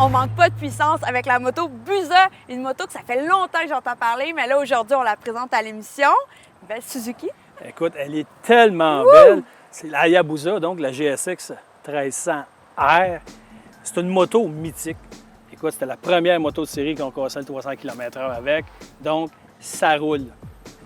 on manque pas de puissance avec la moto Buza, une moto que ça fait longtemps que j'entends parler, mais là, aujourd'hui, on la présente à l'émission. Une belle Suzuki. Écoute, elle est tellement belle. C'est la Hayabusa, donc la GSX 1300R. C'est une moto mythique. Écoute, c'était la première moto de série qu'on cassait le 300 km/h avec. Donc, ça roule.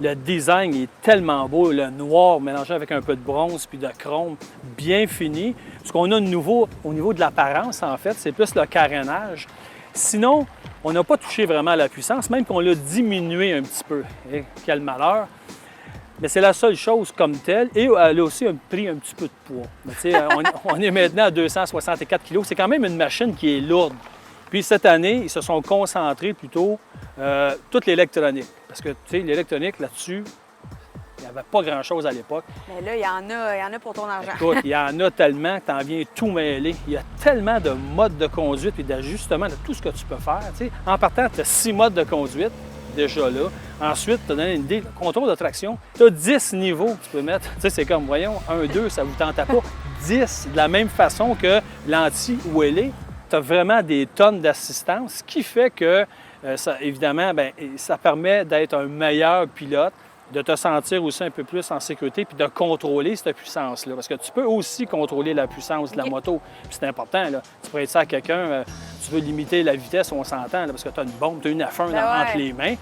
Le design est tellement beau, le noir mélangé avec un peu de bronze puis de chrome, bien fini. Ce qu'on a de nouveau au niveau de l'apparence, en fait, c'est plus le carénage. Sinon, on n'a pas touché vraiment à la puissance, même qu'on l'a diminué un petit peu. Et quel malheur! Mais c'est la seule chose comme telle. Et elle a aussi pris un petit peu de poids. Mais on est maintenant à 264 kg. C'est quand même une machine qui est lourde. Puis cette année, ils se sont concentrés plutôt toute l'électronique. Parce que, tu sais, l'électronique, là-dessus, il n'y avait pas grand-chose à l'époque. Mais là, il y en a pour ton argent. Écoute, il y en a tellement que tu en viens tout mêler. Il y a tellement de modes de conduite et d'ajustement de tout ce que tu peux faire. Tu sais, en partant, tu as 6 modes de conduite déjà là. Ensuite, tu as donné une idée, le contrôle de traction. Tu as 10 niveaux que tu peux mettre. Tu sais, c'est comme, voyons, 1, 2, ça ne vous tente pas. 10, de la même façon que l'anti-ouélé. Tu as vraiment des tonnes d'assistance, ce qui fait que, ça, évidemment, bien, ça permet d'être un meilleur pilote, de te sentir aussi un peu plus en sécurité puis de contrôler cette puissance-là. Parce que tu peux aussi contrôler la puissance de la moto. Puis c'est important, là. Tu pourrais dire ça à quelqu'un, tu veux limiter la vitesse, on s'entend, parce que tu as une bombe, tu as une F1 entre les mains.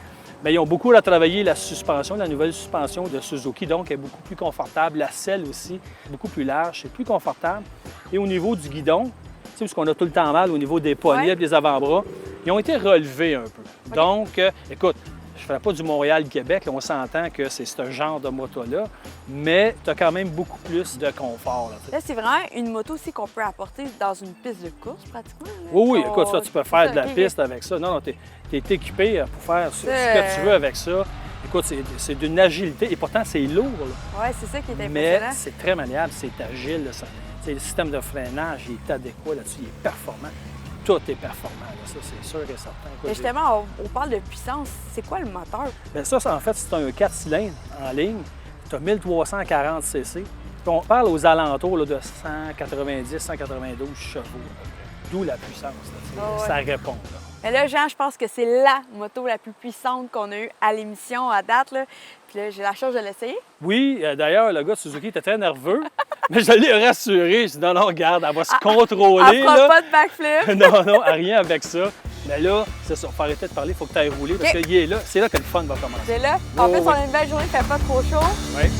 Bien, ils ont beaucoup retravaillé la suspension, la nouvelle suspension de Suzuki, donc elle est beaucoup plus confortable. La selle aussi, beaucoup plus large, c'est plus confortable. Et au niveau du guidon, tu sais, parce qu'on a tout le temps mal au niveau des poignets et des avant-bras, ils ont été relevés un peu. Donc, écoute, je ne ferai pas du Montréal-Québec, on s'entend que c'est ce genre de moto-là, mais tu as quand même beaucoup plus de confort. Là, c'est vraiment une moto aussi qu'on peut apporter dans une piste de course, pratiquement. Là. Oui, écoute, ça, tu peux faire de la piste avec ça. Non, tu es équipé pour faire ce que tu veux avec ça. Écoute, c'est d'une agilité, et pourtant, c'est lourd. Oui, c'est ça qui est impressionnant. Mais c'est très maniable, c'est agile. Le système de freinage il est adéquat là-dessus, il est performant. Tout est performant, là, ça, c'est sûr et certain. Mais justement, on parle de puissance. C'est quoi le moteur? Bien, ça, en fait, c'est un 4 cylindres en ligne. Tu as 1340 cc. Puis on parle aux alentours là, de 190, 192 chevaux. D'où la puissance. Là, ça répond. Là. Mais là, Jean, je pense que c'est la moto la plus puissante qu'on a eue à l'émission à date. Là. Puis là, j'ai la chance de l'essayer. Oui, d'ailleurs, le gars de Suzuki était très nerveux, mais je l'ai rassuré. Je dis non, regarde, elle va se contrôler. Elle fera pas de backflip. Non, rien avec ça. Mais là, c'est ça, faut arrêter de parler, il faut que tu ailles rouler parce qu'il est là. C'est là que le fun va commencer. C'est là. En plus, on a une belle journée, il fait pas trop chaud. Oui.